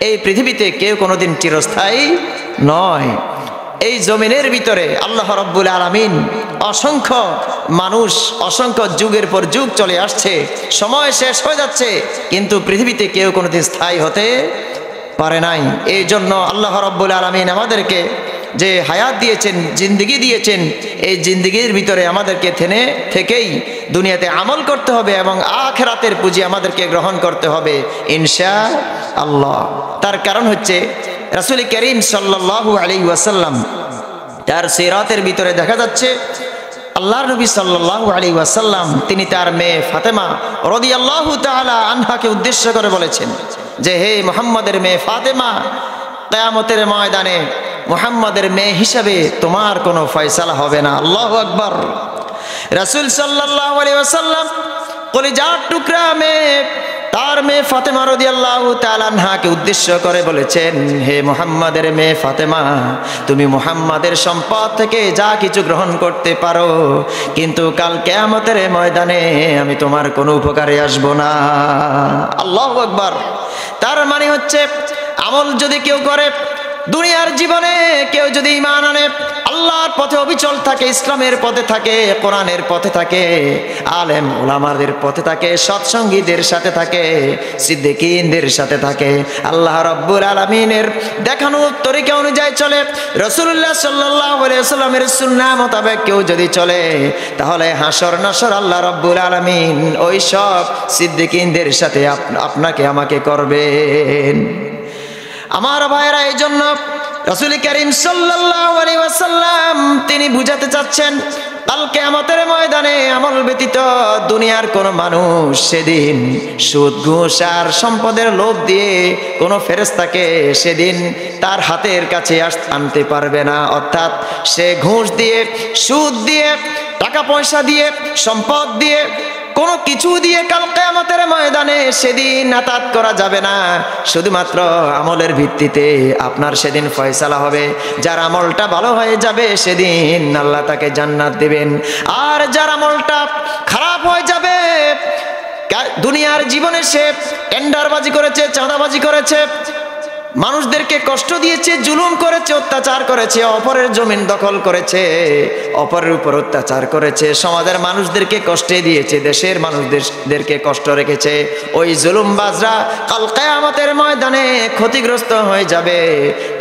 এই পৃথিবীতে কেউ কোনোদিন চিরস্থায়ী নয়। এই জমিনের ভিতরে আল্লাহ রাব্বুল আলামিন অসংখ্য মানুষ অসংখ্য যুগের পর যুগ চলে আসছে, সময় শেষ হয়ে যাচ্ছে, কিন্তু পৃথিবীতে কেউ কোনোদিন স্থায়ী হতে পারে নাই। এই জন্য আল্লাহ রাব্বুল আলামিন আমাদেরকে যে হায়াত দিয়েছেন, জিন্দেগি দিয়েছেন, এই জিন্দেগির ভিতরে আমাদেরকে থেকেই দুনিয়াতে আমল করতে হবে এবং আখিরাতের পুঁজি আমাদেরকে গ্রহণ করতে হবে ইনশাআল্লাহ। তার কারণ হচ্ছে রাসূল করিম সাল্লাল্লাহু আলাইহি ওয়াসাল্লাম তার সিরাতের ভিতরে দেখা যাচ্ছে আল্লাহর নবী সাল্লাল্লাহু আলাইহি ওয়াসাল্লাম তিনি তার মেয়ে ফাতেমা রাদিয়াল্লাহু তাআলা আনহাকে উদ্দেশ্য করে বলেছেন যে, হে মুহাম্মাদের মেয়ে ফাতেমা, কিয়ামতের ময়দানে মুহাম্মাদের মেয়ে হিসাবে তোমার কোনো ফয়সালা হবে না। আল্লাহু আকবার। রাসূল সাল্লাল্লাহু আলাইহি ওয়াসাল্লাম কলিজার টুকরা মেয়ে তার মেয়ে ফাতেমা রাদিয়াল্লাহু তাআলা আনহাকে উদ্দেশ্য করে বলেছেন, হে মুহাম্মাদের মেয়ে ফাতেমা, তুমি মুহাম্মাদের সম্পদ থেকে যা কিছু গ্রহণ করতে পারো, কিন্তু কাল কিয়ামতের ময়দানে আমি তোমার কোনো উপকারে আসব না। আল্লাহু আকবার। তার মানে হচ্ছে আমল যদি কেউ করে, দুনিয়ার জীবনে কেউ যদি ঈমান আনে, আল্লাহর পথে অবিচল থাকে, ইসলামের পথে থাকে, কোরআনের পথে থাকে, আলেম ওলামাদের পথে থাকে, সৎসঙ্গীদের সাথে থাকে, সিদ্দিকীনদের সাথে থাকে, আল্লাহ রাব্বুল আলামিনের দেখানো তরিকা অনুযায়ী চলে, রাসূলুল্লাহ সাল্লাল্লাহু আলাইহি ওয়াসাল্লামের সুন্নাহ মোতাবেক কেউ যদি চলে, তাহলে হাসর নাসর আল্লাহ রাব্বুল আলামিন ওই সব সিদ্দিকীনদের সাথে আপনাকে আমাকে করবেন। আমার ভাইরা, এই জন্য রাসূল করিম সাল্লাল্লাহু আলাইহি ওয়াসাল্লাম তিনি বুঝাতে চাচ্ছেন, কাল কিয়ামতের ময়দানে আমল ব্যতীত দুনিয়ার কোনো মানুষ সেদিন সুদ ঘুষ আর সম্পদের লোভ দিয়ে কোনো ফেরেশতাকে সেদিন তার হাতের কাছে আনতে পারবে না। অর্থাৎ সে ঘুষ দিয়ে, সুদ দিয়ে, টাকা পয়সা দিয়ে, সম্পদ দিয়ে, কোনো কিছু দিয়ে কাল কিয়ামতের ময়দানে সেদিন আতাত করা যাবে না। শুধুমাত্র আমলের ভিত্তিতে আপনার সেদিন ফয়সালা হবে। যার আমলটা ভালো হয়ে যাবে সেদিন আল্লাহ তাকে জান্নাত দেবেন, আর যার আমলটা খারাপ হয়ে যাবে, দুনিয়ার জীবনে সে টেন্ডারবাজি করেছে, চাঁদাবাজি করেছে, মানুষদেরকে কষ্ট দিয়েছে, জুলুম করেছে, অত্যাচার করেছে, অপরের জমিন দখল করেছে, অপরের উপর অত্যাচার করেছে, সমাজের মানুষদেরকে কষ্টে দিয়েছে, দেশের মানুষদেরকে কষ্ট রেখেছে, ওই জুলুমবাজরা কাল কিয়ামতের ময়দানে ক্ষতিগ্রস্ত হয়ে যাবে।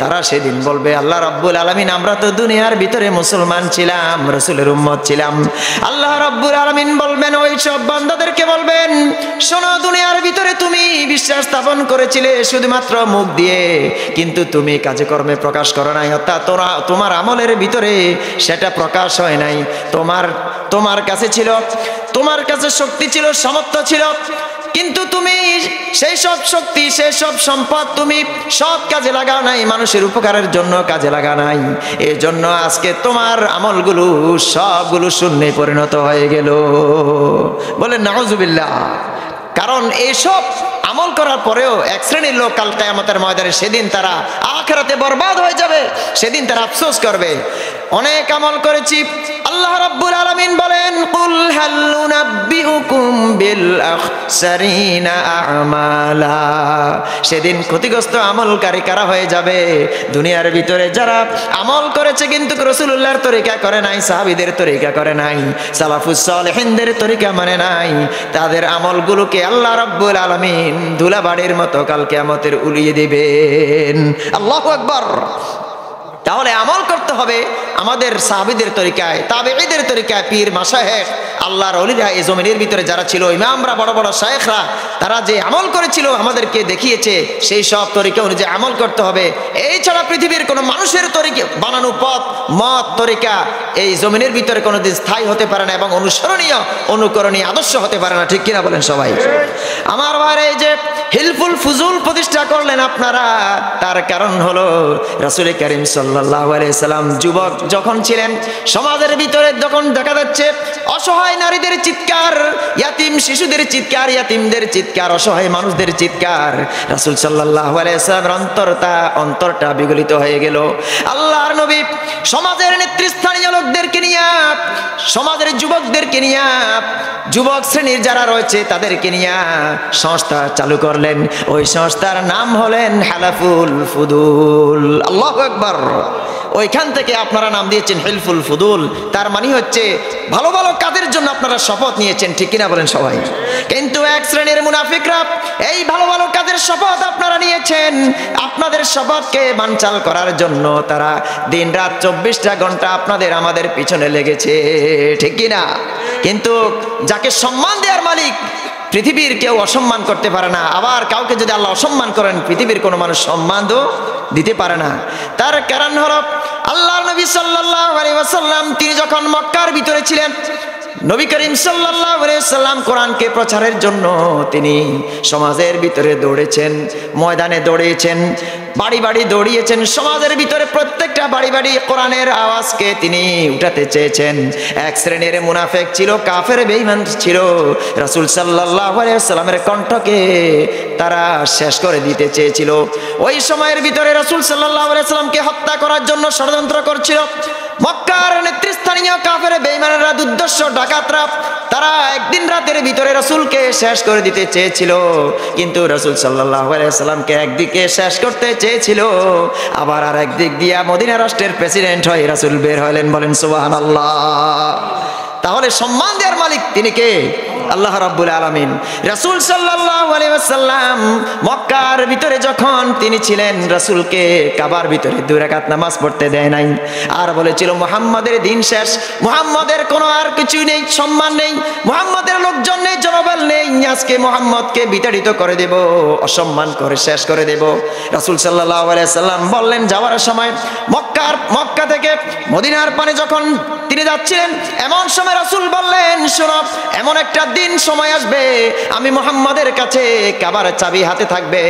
তারা সেদিন বলবে, আল্লাহ রাব্বুল আলামিন, আমরা তো দুনিয়ার ভিতরে মুসলমান ছিলাম, রাসূলের উম্মত ছিলাম। আল্লাহ রাব্বুল আলামিন বলবেন, ওই সব বান্দাদেরকে বলবেন, শোনো, দুনিয়ার ভিতরে তুমি বিশ্বাস স্থাপন করেছিলে শুধুমাত্র মুখ দিয়ে, কিন্তু তুমি কাজে কর্মে প্রকাশ করো নাই। অর্থাৎ তোমার আমলের ভিতরে সেটা প্রকাশ হয় নাই। তোমার কাছে ছিল, তোমার কাছে শক্তি ছিল, সামর্থ্য ছিল, কিন্তু তুমি সেই সব শক্তি, সেই সব সম্পদ তুমি সৎ কাজে লাগাও নাই, মানুষের উপকারের জন্য কাজে লাগা নাই। এই জন্য আজকে তোমার আমলগুলো সবগুলো শূন্যে পরিণত হয়ে গেল। বলেন নাউজুবিল্লাহ। কারণ এইসব আমল করার পরেও এক শ্রেণীর লোক কাল কিয়ামতের ময়দানে সেদিন তারা আখিরাতে বরবাদ হয়ে যাবে, সেদিন তারা আফসোস করবে, অনেক আমল করেছি। আল্লাহ রাব্বুল আলামিন বলেন, কুল হাল নুনাব্বিউকুম বিল আখসারিনা আমালা। সেদিন ক্ষতিগ্রস্ত আমলকারী কারা হয়ে যাবে? দুনিয়ার ভিতরে যারা আমল করেছে কিন্তু রাসূলুল্লাহর তরিকা করে নাই, সাহাবীদের তরিকা করে নাই, সালাফুস সালেহিনদের তরিকা মানে নাই, তাদের আমলগুলোকে আল্লাহ রাব্বুল আলামিন ধুলাবাড়ির মতো কাল কিয়ামতের উড়িয়ে দিবেন। আল্লাহু আকবার। তাহলে আমল করতে হবে আমাদের সাহাবীদের তরিকায়, তাবেঈদের তরিকায়, পীর মাশায়েখ, আল্লাহর ওলিরা, এই জমিনের ভিতরে যারা ছিল, ইমামরা, বড় বড় শায়েখরা, তারা যে আমল করেছিল আমাদেরকে দেখিয়েছে, সেই সব তরিকা অনুযায়ী আমল করতে হবে। এই ছাড়া পৃথিবীর কোনো মানুষের তরিকা বানানো পথ, মত, তরিকা এই জমিনের ভিতরে কোনোদিন স্থায়ী হতে পারে না এবং অনুসরণীয়, অনুকরণীয় আদর্শ হতে পারে না। ঠিক কিনা বলেন সবাই? আমার ভাইরা, এই যে হিলফুল ফুজুল প্রতিষ্ঠা করলেন আপনারা, তার কারণ হলো রাসূল করিম সাল্লাল্লাহু আলাইহি সাল্লাম যুবক যখন ছিলেন, সমাজের ভিতরে যখন দেখা যাচ্ছে অসহায় নারীদের চিৎকার, ইয়াতিম শিশুদের চিৎকার, ইয়াতিমদের চিৎকার, অসহায় মানুষদের চিৎকার, রাসূল সাল্লাল্লাহু আলাইহি ওয়াসাল্লামের অন্তরটা বিগলিত হয়ে গেল। আল্লাহর নবী সমাজের নেতৃস্থানীয় লোকদেরকে নিয়ে, সমাজের যুবকদেরকে নিয়ে, যুবক শ্রেণীর যারা রয়েছে তাদেরকে নিয়ে সংস্থা চালু করলেন। ওই সংস্থার নাম হলেন হালাফুল ফুদুল। আল্লাহু আকবার। ওইখান থেকে আপনারা নাম দিয়েছেন হিলফুল ফুদুল। তার মানে হচ্ছে ভালো ভালো কাজের জন্য আপনারা শপথ নিয়েছেন, ঠিক কিনা বলেন সবাই? কিন্তু এক শ্রেণীর মুনাফিকরা এই ভালো ভালো কাজের শপথ আপনারা নিয়েছেন, আপনাদের শপথকে বানচাল করার জন্য তারা দিন রাত 24টা ঘন্টা আপনাদের আমাদের পিছনে লেগেছে, ঠিক কিনা? কিন্তু যাকে সম্মান দেওয়ার মালিক পৃথিবীর কেউ অসম্মান করতে পারে না। আবার কাউকে যদি আল্লাহ অসম্মান করেন পৃথিবীর কোনো মানুষ সম্মান দিতে পারে না। তার কারণ হলো আল্লাহর নবী সাল্লাল্লাহু আলাইহি ওয়াসাল্লাম তিনি যখন মক্কার ভিতরে ছিলেন, নবী করিম সাল্লাল্লাহু আলাইহি ওয়াসাল্লাম কোরআনকে প্রচারের জন্য তিনি সমাজের ভিতরে দৌড়েছেন, ময়দানে দৌড়িয়েছেন, বাড়ি বাড়ি দৌড়িয়েছেন। সমাজের ভিতরে প্রত্যেকটা বাড়ি বাড়ি কোরআনের আওয়াজকে তিনি উঠাতে চেয়েছেন। এক শ্রেণীর মুনাফিক ছিল, কাফের বেঈমান ছিল, রাসূল সাল্লাল্লাহু আলাইহি ওয়াসাল্লামের কণ্ঠকে তারা শেষ করে দিতে চেয়েছিল। ওই সময়ের ভিতরে রাসূল সাল্লাল্লাহু আলাইহি ওয়াসাল্লামকে হত্যা করার জন্য ষড়যন্ত্র করছিল মক্কার নেতৃস্থানীয় কাফের বেঈমানেরা, দুর্দর্শ ডাকাতরা। তারা একদিন রাতের ভিতরে রাসূলকে শেষ করে দিতে চেয়েছিল, কিন্তু রাসূল সাল্লাল্লাহু আলাইহি ওয়াসাল্লামকে একদিকে শেষ করতে চেয়েছিল, আবার আর একদিক দিয়া মদিনা রাষ্ট্রের প্রেসিডেন্ট হয়ে রাসূল বের হলেন। বলেন সুবহানাল্লাহ। তাহলে সম্মান দেওয়ার মালিক তিনি কে? আল্লাহ রাব্বুল আলামিন। রাসূল সাল্লাল্লাহু আলাইহি ওয়াসাল্লাম মক্কার ভিতরে যখন তিনি ছিলেন, রাসূলকে কাবার ভিতরে 2 রাকাত নামাজ পড়তে দেয় নাই। আর বলেছিল মুহাম্মাদের দিন শেষ, মুহাম্মাদের কোনো আর কিছু নেই, সম্মান নেই, মুহাম্মাদের লোকজন নেই, জনবল নেই, আজকে মুহাম্মদকে বিতাড়িত করে দেব, অসম্মান করে শেষ করে দেব। রাসূল সাল্লাল্লাহু আলাইহি ওয়াসাল্লাম বললেন যাওয়ার সময় মক্কা থেকে মদিনার পানে যখন তিনি যাচ্ছিলেন, এমন সময় রাসূল বললেন শোনো, এমন একটা দিন সময় আসবে আমি মুহাম্মাদের কাছে কাবার চাবি হাতে থাকবে,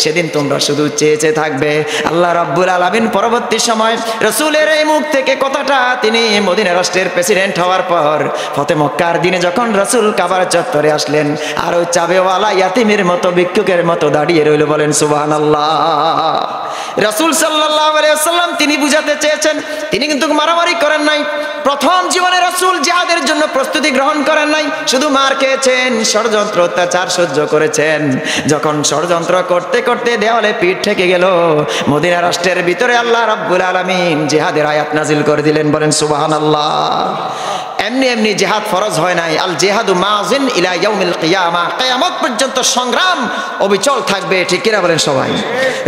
সেদিন তোমরা শুধু চেয়ে থাকবে। আল্লাহ রাব্বুল আলামিন পরবর্তী সময় রাসূলের এই মুখ থেকে কথাটা তিনি মদিনা রাষ্ট্রের প্রেসিডেন্ট হওয়ার পর ফতে মক্কার দিনে যখন রাসূল কাবার চত্বরে আসলেন, আর ওই চাবিওয়ালা ইয়াতিমের মতো ভিক্ষুকের মতো দাঁড়িয়ে রইল। বলেন সুবহানাল্লাহ। রাসূল সাল্লাল্লাহু আলাইহি ওয়াসাল্লাম তিনি বুঝাতে চেয়েছেন, তিনি কিন্তু মারামারি করেন নাই। প্রথম জীবনে রাসূল জিহাদের জন্য প্রস্তুতি গ্রহণ করেন নাই, শুধু মার খেয়েছেন, ষড়যন্ত্র অত্যাচার সহ্য করেছেন। যখন ষড়যন্ত্র করতে করতে দেওয়ালে পিঠ ঠেকে গেল, মদিনা রাষ্ট্রের ভিতরে আল্লাহ রাব্বুল আলামিন জিহাদের আয়াত নাজিল করে দিলেন। বলেন সুবহানাল্লাহ। এমনি এমনি জিহাদ ফরজ হয় নাই। আল জিহাদু মাযিন ইলা ইয়াউমিল কিয়ামা, কিয়ামত পর্যন্ত সংগ্রাম অবিচল থাকবে, ঠিক কিনা বলেন সবাই?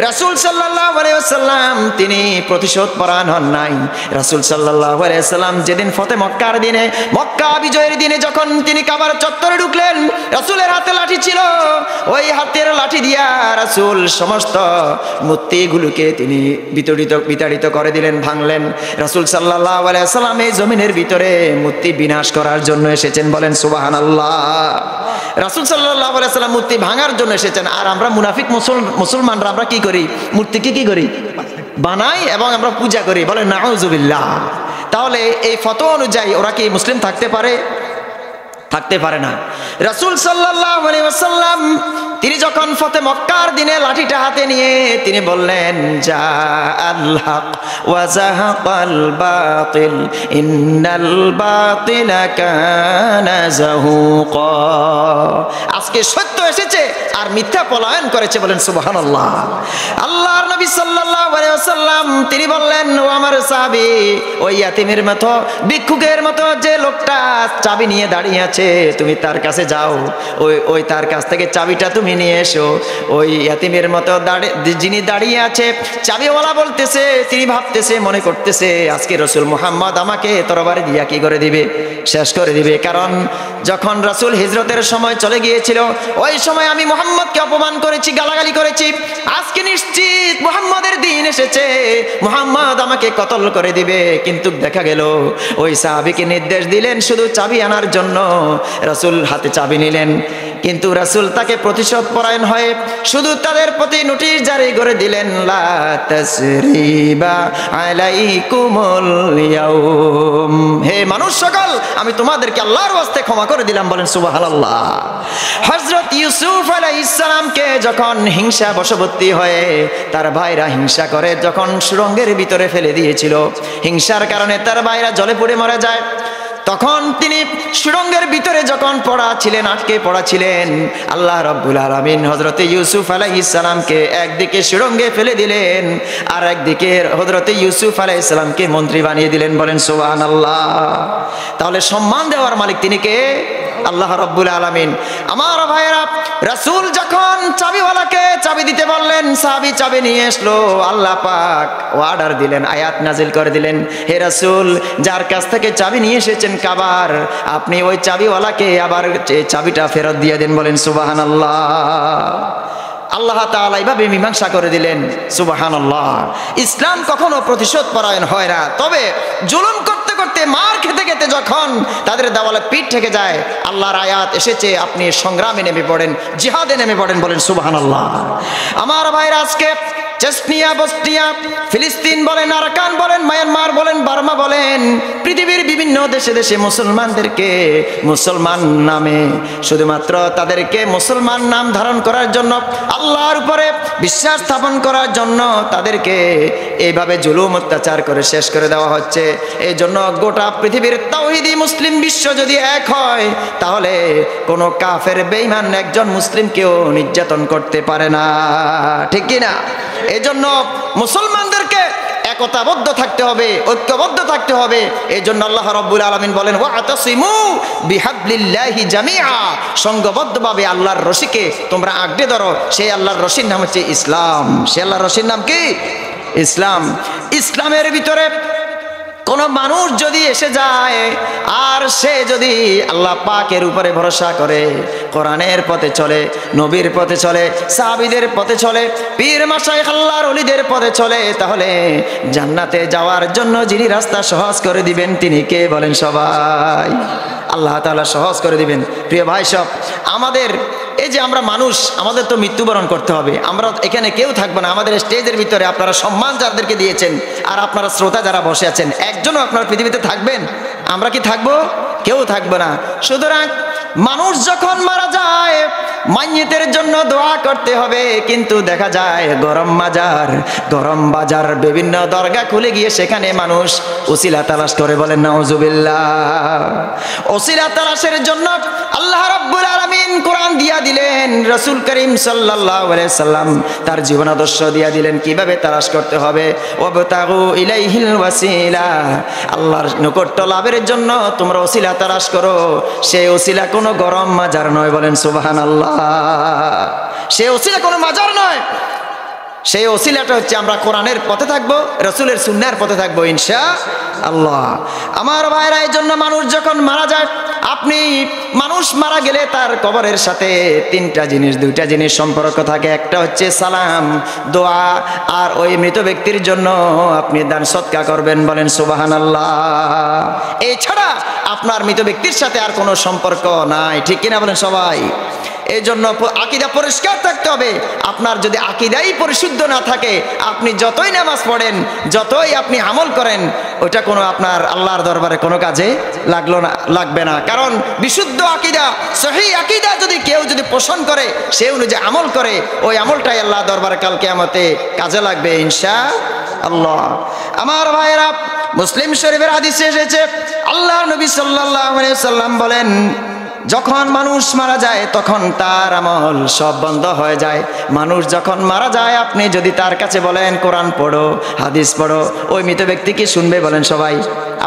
রাসূল সাল্লাল্লাহু আলাইহি ওয়াসাল্লাম তিনি প্রতিশোধ পরায়ণ হন নাই। রাসূল সাল্লাল্লাহু আলাইহি ওয়াসাল্লাম যেদিন ফতে মক্কার দিনে, মক্কা বিজয়ের দিনে যখন তিনি কাবার চত্বরে ঢুকলেন, রাসূলের হাতে লাঠি ছিল, ওই হাতের লাঠি দিয়া রাসূল সমস্ত মূর্তিগুলোকে তিনি বিতাড়িত করে দিলেন, ভাঙলেন। রাসূল সাল্লাল্লাহু আলাইহি ওয়াসাল্লাম এই জমিনের ভিতরে মূর্তি বিনাশ করার জন্য এসেছেন। বলেন সুবহানাল্লাহ। রাসূল সাল্লাল্লাহু আলাইহি ওয়াসাল্লাম মূর্তি ভাঙার জন্য এসেছেন। আর আমরা মুনাফিক মুসলমানরা আমরা কি করি? মূর্তিকে কি করি? বানাই এবং আমরা পূজা করি। বলেন নাউযুবিল্লাহ। তাহলে এই ফতোয়া অনুযায়ী ওরা কি মুসলিম থাকতে পারে? থাকতে পারে না। রাসূল সাল্লাল্লাহু আলাইহি ওয়াসাল্লাম তিনি যখন ফতে মক্কার দিনে লাঠিটা হাতে নিয়ে তিনি বললেন জা আল হক ওয়া যাহাকাল বাতিল ইন্নাল বাতিলা কানা যাহুকা। আজকে সত্য এসেছে আর মিথ্যা পলায়ন করেছে। বলেন সুবহানাল্লাহ। আল্লাহর নবী সাল্লাল্লাহু আলাইহি ওয়াসাল্লাম তিনি বললেন, ও আমার সাহাবী, ওই ইয়াতিমের মতো ভিক্ষুকের মতো যে লোকটা চাবি নিয়ে দাঁড়িয়ে আছে, তুমি তার কাছে যাও, ওই তার কাছ থেকে চাবিটা তুমি নিয়ে এসো। ওই ইয়াতিমের মতো যিনি দাঁড়িয়ে আছে, চাবিওয়ালা বলতেছে, তিনি ভাবতেছে, মনে করতেছে আজকে রাসূল মুহাম্মদ আমাকে তরবারি দিয়া কি করে দিবে? শেষ করে দিবে। কারণ যখন রাসূল হিজরতের সময় চলে গিয়েছিল, ওই সময় আমি মুহাম্মদকে অপমান করেছি, গালাগালি করেছি। আজকে নিশ্চিত মুহাম্মদের দিন এসেছে, মুহাম্মদ আমাকে কতল করে দিবে। কিন্তু দেখা গেল ওই সাহাবীকে নির্দেশ দিলেন শুধু চাবি আনার জন্য। রাসূল হাতে চাবি নিলেন, কিন্তু রাসূল তাকে প্রতিশোধ পরায়ণ হয়ে শুধু তাদের প্রতি নোটিশ জারি করে দিলেন, লা তাসরিবা আলাইকুমুল ইয়াউম, হে মানুষ সকল, আমি তোমাদেরকে আল্লাহর ওয়াস্তে ক্ষমা করে দিলাম, বলেন সুবহানাল্লাহ। হযরত ইউসুফ আলাইহিস সালামকে যখন হিংসা বশবর্তী হয়ে তার ভাইরা হিংসা করে যখন সুড়ঙ্গের ভিতরে ফেলে দিয়েছিল, হিংসার কারণে তার ভাইরা জলে পড়ে মারা যায়, তখন তিনি সুড়ঙ্গের ভিতরে যখন আটকে পড়া ছিলেন, আল্লাহ রাব্বুল আলামিন হযরতে ইউসুফ আলাইহিস সালামকে একদিকে সুড়ঙ্গে ফেলে দিলেন, আর একদিকে হযরতে ইউসুফ আলাইহিস সালামকে মন্ত্রী বানিয়ে দিলেন, বলেন সুবহানাল্লাহ। তাহলে সম্মান দেওয়ার মালিক তিনি কে? আল্লাহ রাব্বুল আলামিন। আমার ভাইরা, রাসূল যখন চাবিওয়ালাকে চাবি দিতে বললেন, সাহাবী চাবি নিয়ে আসলো, আল্লাহ পাক অর্ডার দিলেন, আয়াত নাজিল করে দিলেন, হে রাসূল, যার কাছ থেকে চাবি নিয়ে এসেছেন কাবার, আপনি ওই চাবিওয়ালাকে আবার চাবিটা ফেরত দিয়ে দেন, বলেন সুবহানাল্লাহ। আল্লাহ তাআলা এইভাবে মীমাংসা করে দিলেন, সুবহানাল্লাহ। ইসলাম কখনো প্রতিশোধ পরায়ণ হয় না, তবে জুলুম করতে করতে, মার খেতে খেতে যখন তাদের দেওয়ালে পিঠ থেকে যায়, আল্লাহর আয়াত এসেছে, আপনি সংগ্রামে নেমে পড়েন, জিহাদে নেমে পড়েন, বলেন সুবহানাল্লাহ। আমার ভাইরা, আজকে চেচনিয়া, বসনিয়া, ফিলিস্তিন বলেন, আরাকান বলেন, মায়ানমার বলেন, বার্মা বলেন, পৃথিবীর বিভিন্ন দেশে দেশে মুসলমানদেরকে মুসলমান নামে, শুধুমাত্র তাদেরকে মুসলমান নাম ধারণ করার জন্য, আল্লাহর উপরে বিশ্বাস স্থাপন করার জন্য তাদেরকে এইভাবে জুলুম অত্যাচার করে শেষ করে দেওয়া হচ্ছে। এই জন্য গোটা পৃথিবীর তাওহীদি মুসলিম বিশ্ব যদি এক হয়, তাহলে কোনো কাফের বেঈমান একজন মুসলিমকেও নির্যাতন করতে পারে না, ঠিক কি না? এই জন্য মুসলমানদেরকে একতাবদ্ধ থাকতে হবে, ঐক্যবদ্ধ থাকতে হবে। এই জন্য আল্লাহ রাব্বুল আলামিন বলেন, ওয়াতাসিমু বিহাবলিল্লাহি জামিআ, সংঘবদ্ধভাবে আল্লাহর রশিকে তোমরা আঁকড়ে ধরো। সেই আল্লাহর রশির নাম হচ্ছে ইসলাম। সেই আল্লাহর রশির নাম কি? ইসলাম। ইসলামের ভিতরে কোন মানুষ যদি এসে যায় আর সে যদি আল্লাহ পাকের উপরে ভরসা করে, কোরআনের পথে চলে, নবীর পথে চলে, সাহাবীদের পথে চলে, পীর মাশায়েখ আল্লাহর ওলিদের পথে চলে, তাহলে জান্নাতে যাওয়ার জন্য যিনি রাস্তা সহজ করে দিবেন তিনি কে? বলেন সবাই। আল্লাহ তাআলা সহজ করে দিবেন। প্রিয় ভাই সব, আমাদের এই যে আমরা মানুষ, আমাদের তো মৃত্যুবরণ করতে হবে, আমরা এখানে কেউ থাকবো না। আমাদের স্টেজের ভিতরে আপনারা সম্মান যাদেরকে দিয়েছেন, আর আপনারা শ্রোতা যারা বসে আছেন, একজনও আপনারা পৃথিবীতে থাকবেন? আমরা কি থাকবো? কেউ থাকবো না। সুতরাং মানুষ যখন মারা যায়, মাইয়িতের জন্য দোয়া করতে হবে, কিন্তু দেখা যায় গরম বাজার বিভিন্ন দরগা খুলে গিয়ে সেখানে মানুষ ওসিলা তালাশ করে, বলেন নাউজুবিল্লাহ। ওসিলা তালাশের জন্য আল্লাহ রাব্বুল আলামিন কোরআন দিয়া দিলেন, রাসূল করিম সাল্লাল্লাহু আলাইহি সাল্লাম তার জীবন আদর্শ দিয়া দিলেন কিভাবে তালাশ করতে হবে। ওয়াবতাগু ইলাইহিল ওয়াসিলা, আল্লাহর নৈকট্য লাভের জন্য তোমরা ওসিলা তালাশ করো। সেই ওসিলা কোনো গরম মাজার নয়, বলেন সুবহানাল্লাহ। সেই ওসিলা কোনো মাজার নয়, সেই ওসিলাটা হচ্ছে আমরা কোরআনের পথে থাকবো, রাসূলের সুন্নাহর পথে থাকবো ইনশাআল্লাহ। আমার ভাইরা, এই জন্য মানুষ যখন মারা যায়, আপনি মানুষ মারা গেলে তার কবরের সাথে দুইটা জিনিস সম্পর্ক থাকে। একটা হচ্ছে সালাম, দোয়া, আর ওই মৃত ব্যক্তির জন্য আপনি দান সদকা করবেন, বলেন সুবহানাল্লাহ। এছাড়া আপনার মৃত ব্যক্তির সাথে আর কোনো সম্পর্ক নাই, ঠিক কিনা বলেন সবাই? এই জন্য আকীদা পরিষ্কার থাকতে হবে। আপনার যদি আকীদাই পরিশুদ্ধ না থাকে, আপনি যতই নামাজ পড়েন, যতই আপনি আমল করেন, ওটা কোনো আপনার আল্লাহর দরবারে কোনো কাজে লাগবে না। কারণ বিশুদ্ধ আকীদা, সহিহ আকীদা যদি কেউ পোষণ করে, সে অনুযায়ী আমল করে, ওই আমলটাই আল্লাহ দরবারে কাল কিয়ামতে কাজে লাগবে ইনশাআল্লাহ। আমার ভাইয়েরা, মুসলিম শরীফের হাদিসে এসেছে, আল্লাহর নবী সাল্লাল্লাহু আলাইহি ওয়াসাল্লাম বলেন, যখন মানুষ মারা যায় তখন তার আমল সব বন্ধ হয়ে যায়। মানুষ যখন মারা যায়, আপনি যদি তার কাছে বলেন কোরআন পড়ো, হাদিস পড়ো, ওই মৃত ব্যক্তি কি শুনবে? বলেন সবাই,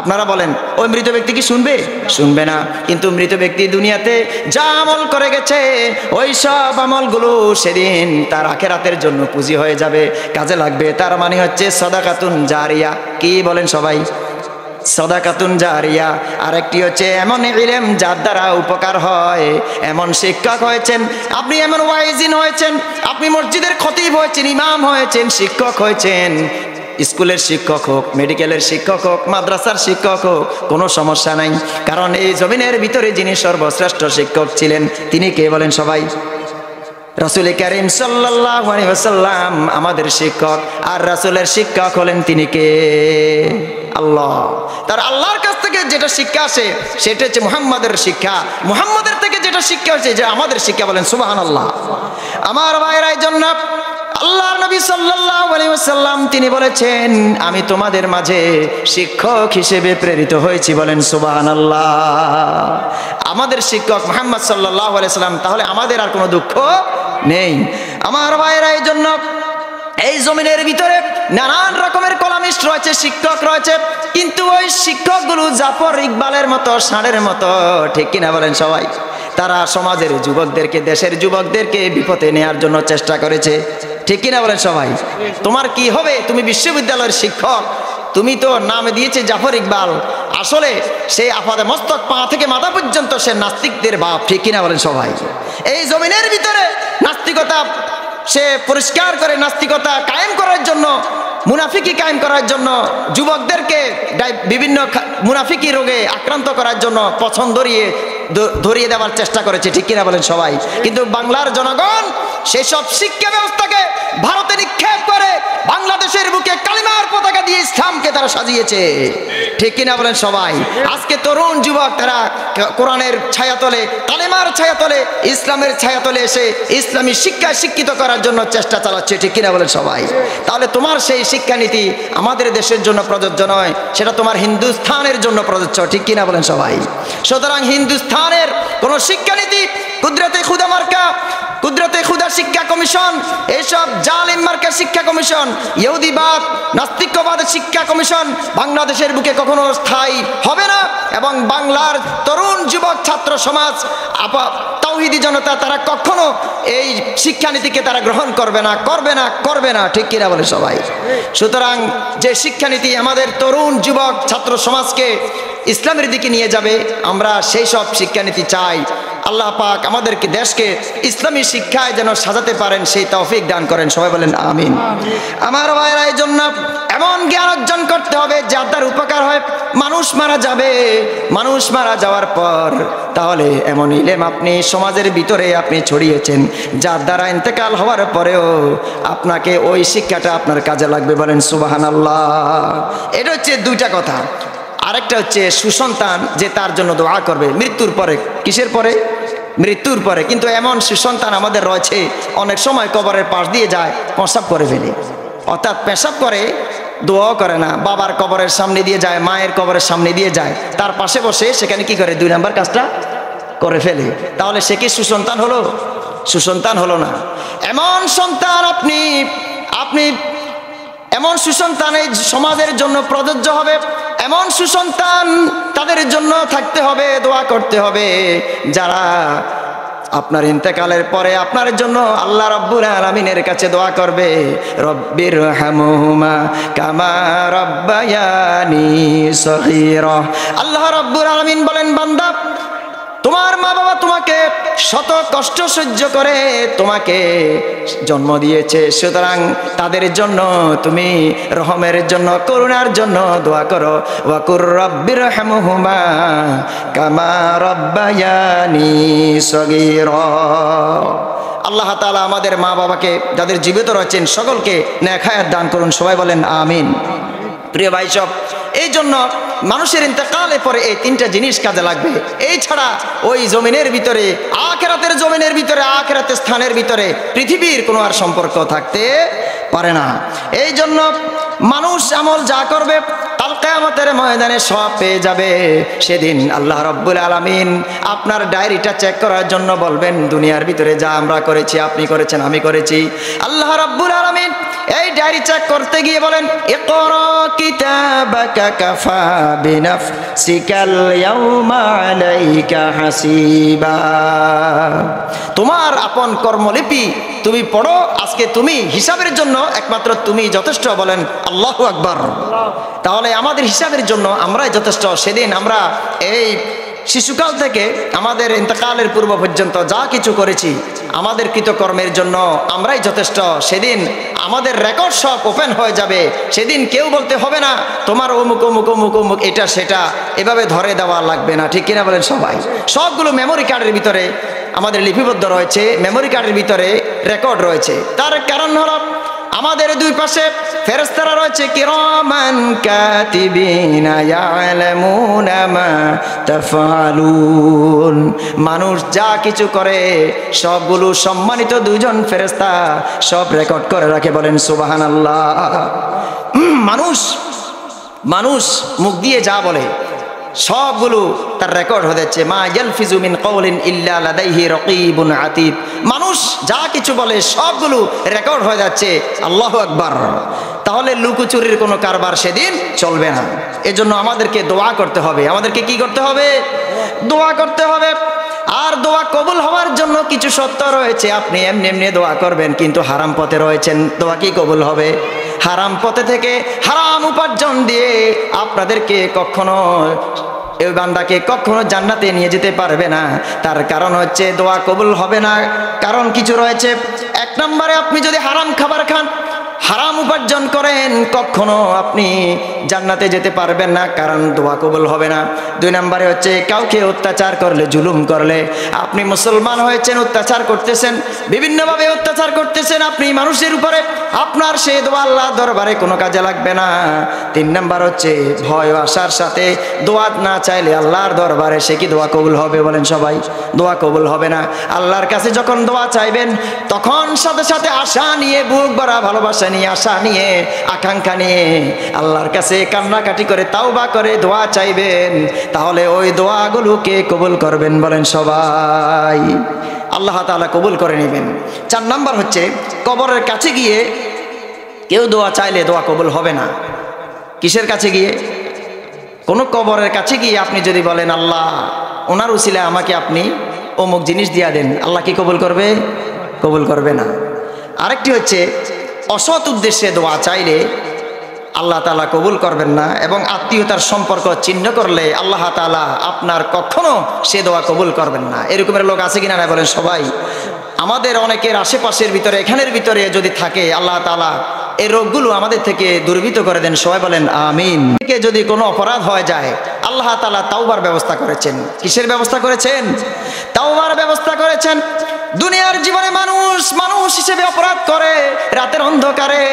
আপনারা বলেন, ওই মৃত ব্যক্তি কি শুনবে? শুনবে না। কিন্তু মৃত ব্যক্তি দুনিয়াতে যা আমল করে গেছে, ওই সব আমলগুলো সেদিন তার আখিরাতের জন্য পুঁজি হয়ে যাবে, কাজে লাগবে। তার মানে হচ্ছে সাদাকাতুন জারিয়া। কি বলেন সবাই? সাদাকাতুন জারিয়া। আরেকটি হচ্ছে এমন ইলম যার দ্বারা উপকার হয়, এমন শিক্ষক হয়েছেন আপনি, এমন ওয়াইজিন হয়েছেন আপনি, মসজিদের খতিব হয়েছেন, ইমাম হয়েছেন, শিক্ষক হয়েছেন, স্কুলের শিক্ষক হোক, মেডিকেলের শিক্ষক হোক, মাদ্রাসার শিক্ষক হোক, কোনো সমস্যা নাই। কারণ এই জমিনের ভিতরে যিনি সর্বশ্রেষ্ঠ শিক্ষক ছিলেন তিনি কে বলেন সবাই? রাসূল কারীম সাল্লাল্লাহু আলাইহি ওয়াসাল্লাম আমাদের শিক্ষক। আর রাসূলের শিক্ষক হলেন তিনি কে? আল্লাহ। তার আল্লাহর কাছ থেকে যেটা শিক্ষা আসে সেটা হচ্ছে মুহাম্মাদের শিক্ষা, মুহাম্মাদের থেকে যেটা শিক্ষা হচ্ছে যে আমাদের শিক্ষা। বলেন সুবহানাল্লাহ। আমার ভাইরা, এই জন্য আল্লাহর নবী সাল্লাল্লাহু আলাইহি ওয়াসাল্লাম তিনি বলেছেন আমি তোমাদের মাঝে শিক্ষক হিসেবে প্রেরিত হয়েছি। বলেন সুবহানাল্লাহ। আমাদের শিক্ষক মুহাম্মদ সাল্লাল্লাহু আলাইহি ওয়াসাল্লাম, তাহলে আমাদের আর কোনো দুঃখ নেই। আমার ভাইরা, এই জন্য এই জমিনের ভিতরে নানান রকমের কলামিস্ট রয়েছে, শিক্ষক রয়েছে, কিন্তু ওই শিক্ষকগুলো জাফর ইকবালের মতো, ষাঁড়ের মতো, ঠিক কিনা বলেন সবাই? তারা সমাজের যুবকদেরকে, দেশের যুবকদেরকে বিপদে নেওয়ার জন্য চেষ্টা করেছে, ঠিক কিনা বলেন সবাই? তোমার কি হবে? তুমি বিশ্ববিদ্যালয়ের শিক্ষক, তুমি তো নামে দিয়েছে জাফর ইকবাল, আসলে সেই আপাদে মস্তক পা থেকে মাথা পর্যন্ত সে নাস্তিকদের বাপ, ঠিক কিনা বলেন সবাই? এই জমিনের ভিতরে নাস্তিকতা সে পরিষ্কার করে, নাস্তিকতা কায়েম করার জন্য, মুনাফিকি কায়েম করার জন্য, যুবকদেরকে বিভিন্ন মুনাফিকি রোগে আক্রান্ত করার জন্য পছন্দ ধরিয়ে দেওয়ার চেষ্টা করেছে, ঠিক কিনা বলেন সবাই? কিন্তু বাংলার জনগণ সেসব শিক্ষা ব্যবস্থাকে ভারতে নিক্ষেপ করে বাংলাদেশের বুকে কালিমার পতাকা দিয়ে ইসলামকে তারা সাজিয়েছে, ঠিক কিনা বলেন সবাই? আজকে তরুণ যুবক তারা কোরআনের ছায়াতলে, কালিমার ছায়াতলে, ইসলামের ছায়াতলে এসে ইসলামী শিক্ষায় শিক্ষিত করার জন্য চেষ্টা চালাচ্ছে, ঠিক কিনা বলেন সবাই? তাহলে তোমার সেই শিক্ষানীতি আমাদের দেশের জন্য প্রযোজ্য নয়, সেটা তোমার হিন্দুস্থানের জন্য প্রযোজ্য, ঠিক কিনা বলেন সবাই? সুতরাং হিন্দুস্থানের কোন শিক্ষানীতি, কুদরতে খুদা মার্কা, কুদরতে খুদা শিক্ষা কমিশন, এইসব জালিম মার্কা শিক্ষা কমিশন, ইহুদিবাদ, নাস্তিক্যবাদের শিক্ষা কমিশন বাংলাদেশের বুকে কখনো স্থায়ী হবে না। এবং বাংলার তরুণ যুবক ছাত্র সমাজ, তাওহীদি জনতা, তারা কখনো এই শিক্ষানীতিকে তারা গ্রহণ করবে না, করবে না, করবে না, ঠিক কিনা বলে সবাই? সুতরাং যে শিক্ষানীতি আমাদের তরুণ যুবক ছাত্র সমাজকে ইসলামের দিকে নিয়ে যাবে, আমরা সেই সব শিক্ষানীতি চাই। আল্লাহ পাক আমাদেরকে, দেশকে ইসলামী শিক্ষায় যেন সাজাতে পারেন সেই তৌফিক দান করেন, সবাই বলেন আমিন। আমার ভাইরা, এই জন্য এমন জ্ঞান অর্জন করতে হবে যার দ্বারা উপকার হয়। মানুষ মারা যাবে, মানুষ মারা যাওয়ার পর তাহলে এমন ইলম আপনি সমাজের ভিতরে আপনি ছড়িয়েছেন যার দ্বারা ইন্তেকাল হওয়ার পরেও আপনাকে ওই শিক্ষাটা আপনার কাজে লাগবে। বলেন সুবহানাল্লাহ। এটা হচ্ছে দুইটা কথা। আরেকটা হচ্ছে সুসন্তান, যে তার জন্য দোয়া করবে মৃত্যুর পরে। কিসের পরে? মৃত্যুর পরে। কিন্তু এমন সুসন্তান আমাদের রয়েছে, অনেক সময় কবরের পাশ দিয়ে যায়, পেশাব করে ফেলে, অর্থাৎ পেশাব করে, দোয়াও করে না, বাবার কবরের সামনে দিয়ে যায়, মায়ের কবরের সামনে দিয়ে যায়, তার পাশে বসে সেখানে কি করে? 2 নাম্বার কাজটা করে ফেলে। তাহলে সে কি সুসন্তান হলো? সুসন্তান হলো না। এমন সন্তান আপনি এমন সুসন্তান এই সমাজের জন্য প্রযোজ্য হবে, এমন সুসন্তান তাদের জন্য থাকতে হবে, দোয়া করতে হবে, যারা আপনার ইন্তেকালের পরে আপনার জন্য আল্লাহ রাব্বুল আলামিনের কাছে দোয়া করবে, রব্বির হামহুমা কামা রাব্বায়ানি সগীরা। আল্লাহ রাব্বুল আলামিন বলেন, বান্দা, তোমার মা বাবা তোমাকে শত কষ্ট সহ্য করে তোমাকে জন্ম দিয়েছে, সুতরাং তাদের জন্য তুমি রহমের জন্য, করুণার জন্য দোয়া করো। ওয়াকুর রব্বির হামহুমা কামা রাব্বায়ানি সগীরা। আল্লাহ তাআলা আমাদের মা বাবাকে, যাদের জীবিত রয়েছেন, সকলকে নেক হায়াত দান করুন, সবাই বলেন আমিন। প্রিয় ভাই সব, এই জন্য মানুষের ইন্তেকালের পরে এই 3টা জিনিস কাজে লাগবে। এই ছাড়া ওই জমিনের ভিতরে, আখিরাতের জমিনের ভিতরে, আখিরাতের স্থানের ভিতরে পৃথিবীর কোনো আর সম্পর্ক থাকতে পারে না। এই জন্য মানুষ আমল যা করবে কাল কিয়ামতের ময়দানে সব পেয়ে যাবে। সেদিন আল্লাহ রাব্বুল আলামিন আপনার ডায়েরিটা চেক করার জন্য বলবেন, দুনিয়ার ভিতরে যা আমরা করেছি, আপনি করেছেন, আমি করেছি। আল্লাহ রাব্বুল আলামিন এই ডায়েরি চেক করতে গিয়ে বলেন, ইকরা কিতাবাকা কাফা বিনাফসিকাল ইয়াউমা আলাইকা হাসিবা। তোমার আপন কর্মলিপি তুমি পড়ো, আজকে তুমি হিসাবের জন্য একমাত্র তুমি যথেষ্ট। বলেন আল্লাহু আকবার। তাহলে আমাদের হিসাবের জন্য আমরাই যথেষ্ট। সেদিন আমরা এই শিশুকাল থেকে আমাদের ইন্তেকালের পূর্ব পর্যন্ত যা কিছু করেছি আমাদের কৃতকর্মের জন্য আমরাই যথেষ্ট। সেদিন আমাদের রেকর্ড সব ওপেন হয়ে যাবে। সেদিন কেউ বলতে হবে না তোমার অমুক অমুক অমুক অমুক এটা সেটা এভাবে ধরে দেওয়া লাগবে না, ঠিক কিনা বলেন সবাই? সবগুলো মেমোরি কার্ডের ভিতরে আমাদের লিপিবদ্ধ রয়েছে, মেমোরি কার্ডের ভিতরে রেকর্ড রয়েছে। তার কারণ হলো আমাদের দুই পাশে ফেরেশতারা রয়েছে, কিরামান কাতিবিনা ইয়ালামুনা মা তাফআলুন। মানুষ যা কিছু করে সবগুলো সম্মানিত দুজন ফেরেশতা সব রেকর্ড করে রাখে, বলেন সুবহানাল্লাহ। মানুষ মুখ দিয়ে যা বলে সবগুলো তার রেকর্ড হয়ে যাচ্ছে। মা ইয়ালফিজু মিন কওলিন ইল্লা লাদাইহি রাকিবুন আতীদ। মানুষ যা কিছু বলে সবগুলো রেকর্ড হয়ে যাচ্ছে। আল্লাহু আকবার। তাহলে লুকোচুরির কোনো কারবার সেদিন চলবে না। এজন্য আমাদেরকে দোয়া করতে হবে। আমাদেরকে কি করতে হবে? দোয়া করতে হবে। আর দোয়া কবুল হওয়ার জন্য কিছু শর্ত রয়েছে। আপনি এমনি এমনি দোয়া করবেন কিন্তু হারাম পথে রয়েছেন, দোয়া কি কবুল হবে? হারাম পথে থেকে হারাম উপার্জন দিয়ে আপনাদেরকে কখনো এই বান্দাকে কখনো জান্নাতে নিয়ে যেতে পারবে না। তার কারণ হচ্ছে দোয়া কবুল হবে না। কারণ কিছু রয়েছে। এক নম্বরে আপনি যদি হারাম খাবার খান, হারাম উপার্জন করেন, কখনো আপনি জান্নাতে যেতে পারবেন না, কারণ দোয়া কবুল হবে না। দুই নম্বরে হচ্ছে কাউকে অত্যাচার করলে, জুলুম করলে, আপনি মুসলমান হয়েছেন অত্যাচার করতেছেন, বিভিন্নভাবে অত্যাচার করতেছেন আপনি মানুষের উপরে, আপনার সেই দোয়া আল্লাহ দরবারে কোনো কাজে লাগবে না। তিন নম্বর হচ্ছে ভয় আশার সাথে দোয়া না চাইলে আল্লাহর দরবারে সে কি দোয়া কবুল হবে? বলেন সবাই, দোয়া কবুল হবে না। আল্লাহর কাছে যখন দোয়া চাইবেন তখন সাথে সাথে আশা নিয়ে, বুক ভরা ভালোবাসা নিয়ে, আশা নিয়ে, আকাঙ্ক্ষা নিয়ে আল্লাহর কাছে কান্নাকাটি করে তাওবা করে দোয়া চাইবেন, তাহলে ওই দোয়াগুলোকে কবুল করবেন। বলেন সবাই, আল্লাহ তাআলা কবুল করে নেবেন। 4 নাম্বার হচ্ছে কবরের কাছে গিয়ে কেউ দোয়া চাইলে দোয়া কবুল হবে না। কিসের কাছে গিয়ে? কোনো কবরের কাছে গিয়ে আপনি যদি বলেন আল্লাহ ওনার উসিলায় আমাকে আপনি অমুক জিনিস দিয়া দেন, আল্লাহ কি কবুল করবে? কবুল করবে না। আরেকটি হচ্ছে অসৎ উদ্দেশ্যে দোয়া চাইলে আল্লাহ তাআলা কবুল করবেন না, এবং আত্মীয়তার সম্পর্ক ছিন্ন করলে আল্লাহ তাআলা আপনার কখনো সে দোয়া কবুল করবেন না। এরকমের লোক আছে কিনা না? বলেন সবাই। আমাদের অনেকের আশেপাশের ভিতরে, এখানের ভিতরে যদি থাকে, আল্লাহ তাআলা এই রোগগুলো আমাদের থেকে দূরীভূত করে দেন। সবাই বলেন আমিন। যদি কোনো অপরাধ হয়ে যায় আল্লাহ তাআলা তাওবার ব্যবস্থা করেছেন। কিসের ব্যবস্থা করেছেন? তাওবার ব্যবস্থা করেছেন। দুনিয়ার জীবনে মানুষ হিসেবে অপরাধ করে, রাতের অন্ধকারে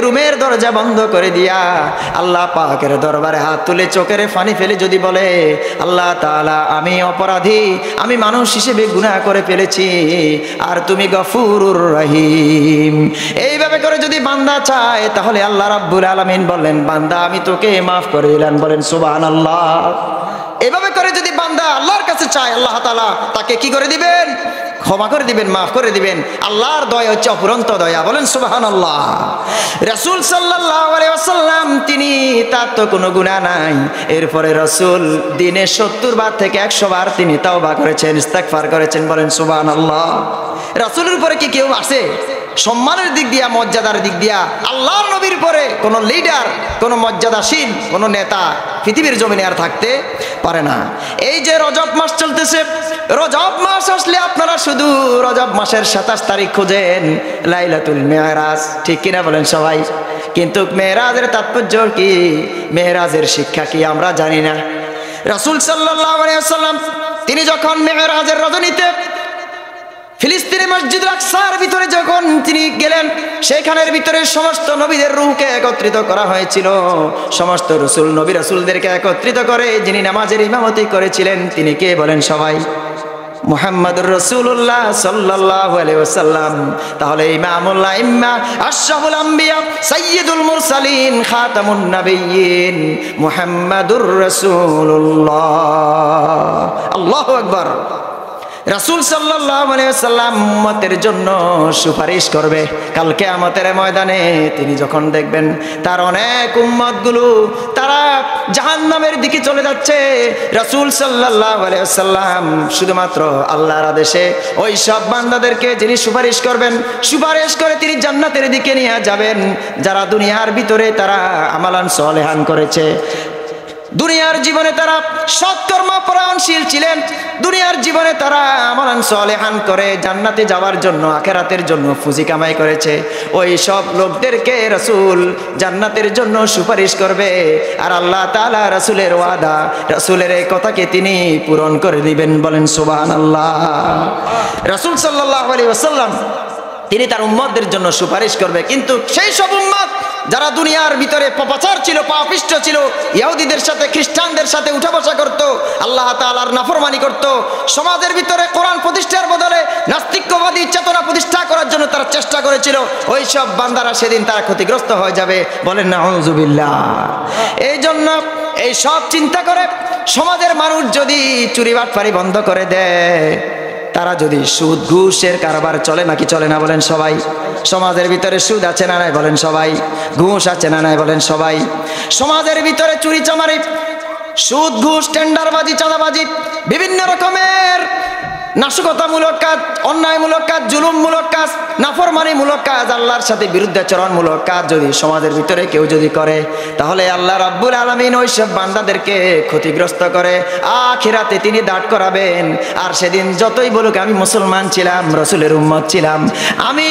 রুমের দরজা বন্ধ করে দিয়া আল্লাহ পাকের দরবারে হাত তুলে চোখের পানি ফেলে যদি বলে আল্লাহ তাআলা আমি অপরাধী, আমি মানুষ হিসেবে গুনাহ করে ফেলেছি, আর তুমি গফুরুর রহিম, এইভাবে করে যদি বান্দা চায়, তাহলে আল্লাহ রাব্বুল আলামিন বললেন বান্দা আমি তোকে মাফ করে দিলাম। বলেন সুবহানাল্লাহ। এভাবে করে যদি বান্দা আল্লাহর কাছে চায়, আল্লাহ তাআলা তাকে কি করে দিবেন? ক্ষমা করে দিবেন, মাফ করে দিবেন। আল্লাহর দয়া হচ্ছে অফুরন্ত দয়া। বলেন সুবহানাল্লাহ। রাসূল সাল্লাল্লাহু আলাইহি ওয়াসাল্লাম তিনি, তার তো কোনো গুনাহ নাই, এরপরে রাসূল দিনে 70 বার থেকে 100 বার তিনি তাওবা করেছেন, ইস্তেগফার করেছেন। বলেন সুবহানাল্লাহ। রাসূলের উপরে কি কেউ আছে? সম্মানের দিক দিয়া, মর্যাদার দিক দিয়া আল্লাহর নবীর পরে কোনো লিডার, কোনো মর্যাদাশীল কোনো নেতা পৃথিবীর জমিনে আর থাকতে পারে না। এই যে রজব মাস চলতেছে, রজব মাস আসলে আপনারা শুধু রজব মাসের 27 তারিখ খুঁজেন, লাইলাতুল মেরাজ, ঠিক কিনা বলেন সবাই? কিন্তু মেরাজের তাৎপর্য কি, মেরাজের শিক্ষা কি আমরা জানি না। রাসূল সাল্লাল্লাহু আলাইহি ওয়াসাল্লাম তিনি যখন মেরাজের রজনীতে ফিলিস্তিনি মসজিদ আকসার ভিতরে যখন তিনি গেলেন, সেখানের ভিতরে সমস্ত নবীদের রূহকে একত্রিত করা হয়েছিল। সমস্ত রসুল, নবী রাসূলদেরকে একত্রিত করে যিনি নামাজের ইমামতি করেছিলেন তিনি কে? বলেন সবাই, মুহাম্মদুর রাসূলুল্লাহ সাল্লাল্লাহু আলাইহি ওয়াসাল্লাম। তাহলে ইমামুল আইম্মা, আশরাফুল আম্বিয়া, সাইয়্যিদুল মুরসালিন, খাতামুন নবিয়্যিন মুহাম্মদুর রাসূলুল্লাহ। আল্লাহু আকবার। রাসূল সাল্লাল্লাহু আলাইহি ওয়াসাল্লাম উম্মতের জন্য সুপারিশ করবে কাল কিয়ামতের ময়দানে। তিনি যখন দেখবেন তার অনেক উম্মতগুলো তারা জাহান্নামের দিকে চলে যাচ্ছে, রাসূল সাল্লাল্লাহু আলাইহি ওয়াসাল্লাম শুধুমাত্র আল্লাহর আদেশে ওই সব বান্দাদেরকে যিনি সুপারিশ করবেন, সুপারিশ করে তিনি জান্নাতের দিকে নিয়ে যাবেন, যারা দুনিয়ার ভিতরে তারা আমালান সলেহান করেছে। দুনিয়ার জীবনে তারা সৎকর্ম পরায়ণশীল ছিলেন, দুনিয়ার জীবনে তারা আমালান সালেহান করে জান্নাতে যাওয়ার জন্য আখিরাতের জন্য পুঁজি কামাই করেছে। ওই সব লোকদেরকে রাসূল জান্নাতের জন্য সুপারিশ করবে, আর আল্লাহ তাআলা রাসূলের ওয়াদা, রাসূলের এই কথাকে তিনি পূরণ করে দিবেন। বলেন সুবহানাল্লাহ। রাসূল সাল্লাল্লাহু আলাইহি ওয়াসাল্লাম তিনি তার উম্মতদের জন্য সুপারিশ করবে, কিন্তু সেই সব উম্মত যারা দুনিয়ার ভিতরে পাপাচার ছিল, পাপিষ্ঠ ছিল, ইহুদিদের সাথে খ্রিস্টানদের সাথে উঠা বসা করত, আল্লাহ তাআলার নাফরমানি করত, সমাজের ভিতরে কোরআন প্রতিষ্ঠার বদলে নাস্তিক্যবাদী চেতনা প্রতিষ্ঠা করার জন্য তারা চেষ্টা করেছিল, ওই সব বান্দারা সেদিন তারা ক্ষতিগ্রস্ত হয়ে যাবে। বলেন নাউযুবিল্লাহ। এই জন্য এই সব চিন্তা করে সমাজের মানুষ যদি চুরি বাটপারি বন্ধ করে দেয়, তারা যদি সুদ ঘুষের কারবার চলে নাকি চলে না? বলেন সবাই। সমাজের ভিতরে সুদ আছে না নাই? বলেন সবাই। ঘুষ আছে না নাই? বলেন সবাই। সমাজের ভিতরে চুরি চামারি, সুদ ঘুষ, টেন্ডারবাজি, চাঁদাবাজি, বিভিন্ন রকমের নাশকতামূলক কাজ, অন্যায়মূলক কাজ, জুলুমমূলক কাজ, নাফরমানিমূলক কাজ, আল্লাহর সাথে বিরুদ্ধাচরণমূলক কাজ যদি সমাজের ভিতরে কেউ যদি করে, তাহলে আল্লাহ রাব্বুল আলামিন ওই সব বান্দাদেরকে ক্ষতিগ্রস্ত করে আখিরাতে তিনি দাঁড় করাবেন। আর সেদিন যতই বলুক আমি মুসলমান ছিলাম, রাসূলের উম্মত ছিলাম, আমি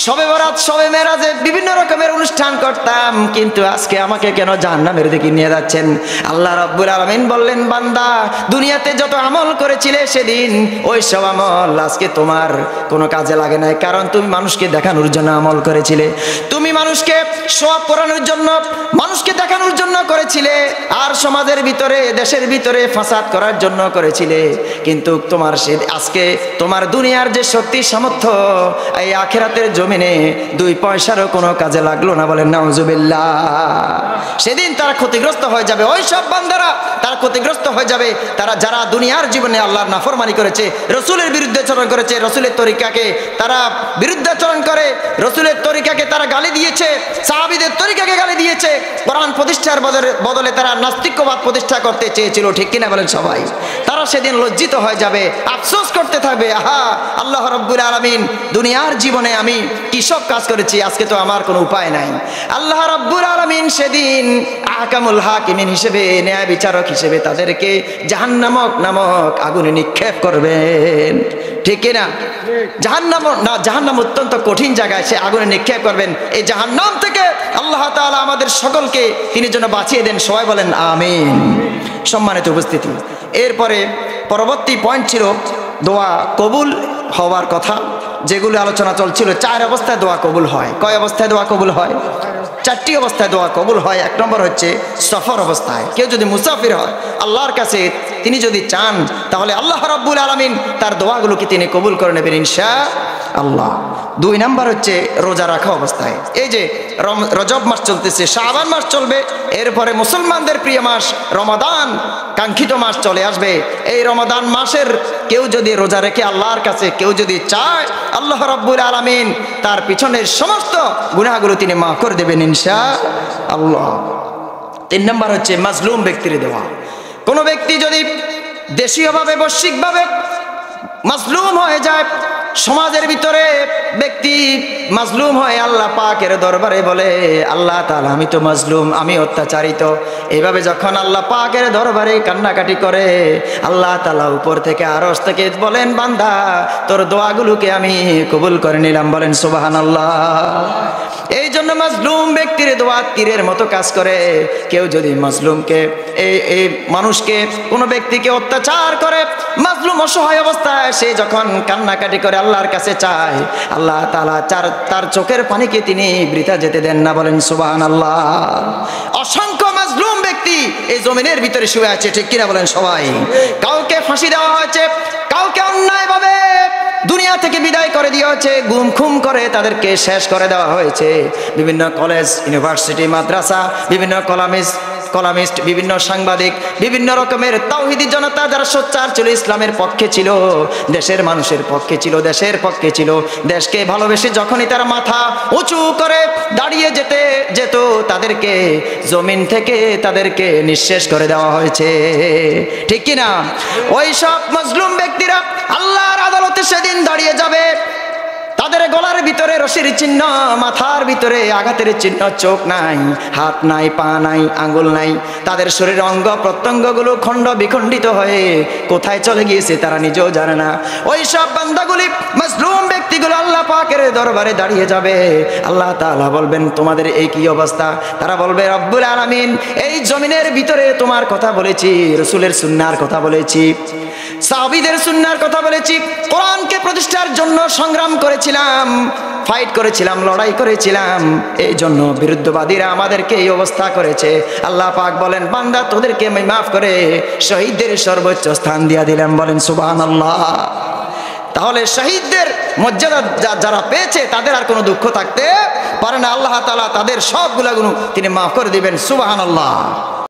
শবে বরাত, শবে মেরাজে বিভিন্ন রকমের অনুষ্ঠান করতাম, কিন্তু আজকে আমাকে কেন জাহান্নামের দিকে নিয়ে যাচ্ছেন? আল্লাহ রাব্বুল আলামিন বললেন, বান্দা দুনিয়াতে যত আমল করেছিলে সেদিন ওই সব আমল আজকে তোমার কোনো কাজে লাগে নাই, কারণ তুমি মানুষকে দেখানোর জন্য আমল করেছিলে, তুমি মানুষকে সওয়াব করানোর জন্য, মানুষকে দেখানোর জন্য করেছিলে, আর সমাজের ভিতরে, দেশের ভিতরে ফাসাদ করার জন্য করেছিলে। কিন্তু তোমার আজকে তোমার দুনিয়ার যে শক্তি সামর্থ্য এই আখিরাতের জমিনে 2 পয়সারও কোনো কাজে লাগলো না। বলেন নাউযুবিল্লাহ। সেদিন তারা ক্ষতিগ্রস্ত হয়ে যাবে, ওই সব বান্দারা তারা ক্ষতিগ্রস্ত হয়ে যাবে, তারা যারা দুনিয়ার জীবনে আল্লাহর নাফরমানি করেছে, রসুলের বিরুদ্ধাচরণ করেছে, রসুলের তরিকাকে তারা বিরুদ্ধাচরণ করে, রসুলের তরিকাকে তারা গালি দিয়েছে, সাহাবীদের তরিকাকে গালি দিয়েছে, কোরআন প্রতিষ্ঠার বদলে তারা নাস্তিক্যবাদ প্রতিষ্ঠা করতে চেয়েছিল। ঠিক কিনা বলেন সবাই? তারা সেদিন লজ্জিত হয়ে যাবে, আফসোস করতে থাকবে, আহা আল্লাহ রাব্বুল আলামিন দুনিয়ার জীবনে আমি কি সব কাজ করেছি, আজকে তো আমার কোনো উপায় নাই। আল্লাহ রাব্বুল আলামিন সেদিন আহকামুল হাকিমিন হিসেবে, ন্যায় বিচারক হিসেবে তাদেরকে জাহান্নামক নামক আগুনে নিক্ষেপ করবেন। ঠিক না? জাহান্নাম অত্যন্ত কঠিন জায়গায়, সে আগুনে নিক্ষেপ করবেন। এই জাহান্নাম থেকে আল্লাহ তাআলা আমাদের সকলকে তিনি যেন বাঁচিয়ে দেন। সবাই বলেন আমিন। সম্মানিত উপস্থিতি, এরপরে পরবর্তী পয়েন্ট ছিল দোয়া কবুল হওয়ার কথা, যেগুলো আলোচনা চলছিল। 4 অবস্থায় দোয়া কবুল হয়। কয় অবস্থায় দোয়া কবুল হয়? 4টি অবস্থায় দোয়া কবুল হয়। 1 নম্বর হচ্ছে সফর অবস্থায়। কেউ যদি মুসাফির হয়, আল্লাহর কাছে তিনি যদি চান, তাহলে আল্লাহ রাব্বুল আলামিন তার দোয়াগুলোকে তিনি কবুল করে নেবেন ইনশাআল্লাহ। 2 নম্বর হচ্ছে রোজা রাখা অবস্থায়। এই যে রজব মাস চলতেছে, শাবান মাস চলবে, এরপরে মুসলমানদের প্রিয় মাস রমাদান, কাঙ্ক্ষিত মাস চলে আসবে। এই রমাদান মাসের কেউ যদি রোজা রেখে আল্লাহর কাছে কেউ যদি চায়, আল্লাহ রাব্বুল আলামিন তার পিছনের সমস্ত গুনাহগুলো তিনি মাফ করে দেবেন ইনশাআল্লাহ। 3 নম্বর হচ্ছে মাজলুম ব্যক্তির দেওয়া। কোনো ব্যক্তি যদি দেশীয়ভাবে, বৈশ্বিকভাবে মাজলুম হয়ে যায়, সমাজের ভিতরে ব্যক্তি মাজলুম হয়ে আল্লাহ পাকের দরবারে বলে, আল্লাহ তাআলা আমি তো মাজলুম, আমি অত্যাচারিত, এইভাবে যখন আল্লাহ পাকের দরবারে কান্নাকাটি করে, আল্লাহ তাআলা উপর থেকে আরশ থেকে বলেন, বান্দা তোর দোয়াগুলোকে আমি কবুল করে নিলাম। বলেন সুবহানাল্লাহ। এই জন্য মাজলুম ব্যক্তির দোয়া তীরের মতো কাজ করে। কেউ যদি মাজলুমকে, এই মানুষকে, কোনো ব্যক্তিকে অত্যাচার করে, মাজলুম অসহায় অবস্থায় সে যখন কান্নাকাটি করে আল্লাহর কাছে চায়, আল্লাহ তাআলা তার চোখের পানিকে তিনি বৃথা যেতে দেন না। বলেন সুবহানাল্লাহ। অসংখ্য মাজলুম ব্যক্তি এই জমিনের ভিতরে শুয়ে আছে। ঠিক কিনা বলেন সবাই? কাউকে ফাঁসি দেওয়া হয়েছে, কাউকে অন্যায়ভাবে দুনিয়া থেকে বিদায় করে দেওয়া হয়েছে, গুম খুম করে তাদেরকে শেষ করে দেওয়া হয়েছে। বিভিন্ন কলেজ, ইউনিভার্সিটি, মাদ্রাসা, বিভিন্ন কলামিস্ট, বিভিন্ন সাংবাদিক, বিভিন্ন রকমের তাওহীদি জনতা যারা সোচ্চার ছিল, ইসলামের পক্ষে ছিল, দেশের মানুষের পক্ষে ছিল, দেশের পক্ষে ছিল, দেশকে ভালোবেসে যখনই তারা মাথা উঁচু করে দাঁড়িয়ে যেত, তাদেরকে জমিন থেকে তাদেরকে নিঃশেষ করে দেওয়া হয়েছে। ঠিক কিনা? ওই সব মাজলুম ব্যক্তিরা আল্লাহর আদালতে সেদিন দাঁড়িয়ে যাবে। তাদের গলার ভিতরে রশির চিহ্ন, মাথার ভিতরে আঘাতের চিহ্ন, চোখ নাই, হাত নাই, পা নাই, আঙ্গুল নাই, তাদের শরীরের অঙ্গ প্রত্যঙ্গগুলো খণ্ড বিখণ্ডিত হয়ে কোথায় চলে গিয়েছে তারা নিজেও জানে না। ওই সব বান্দাগুলি, মাজলুম ব্যক্তিগুলো আল্লাহ পাকের দরবারে দাঁড়িয়ে যাবে। আল্লাহ তাআলা বলবেন, তোমাদের এই কি অবস্থা? তারা বলবে, রব্বুল আলামিন, এই জমিনের ভিতরে তোমার কথা বলেছি, রাসূলের সুন্নাহর কথা বলেছি, সাহাবীদের সুন্নাহর কথা বলেছি, কোরআনকে প্রতিষ্ঠার জন্য সংগ্রাম করেছিলাম, ফাইট করেছিলাম, লড়াই করেছিলাম, এই জন্য বিরুদ্ধবাদীরা আমাদেরকে এই অবস্থা করেছে। আল্লাহ পাক বলেন, বান্দা তোদেরকে আমি মাফ করে শহীদদের সর্বোচ্চ স্থান দিয়ে দিলাম। বলেন সুবহানাল্লাহ। তাহলে শহীদদের মর্যাদা যারা পেয়েছে তাদের আর কোনো দুঃখ থাকতে পারে না। আল্লাহ তাআলা তাদের সব গুনাহগুলো তিনি মাফ করে দিবেন। সুবহানাল্লাহ।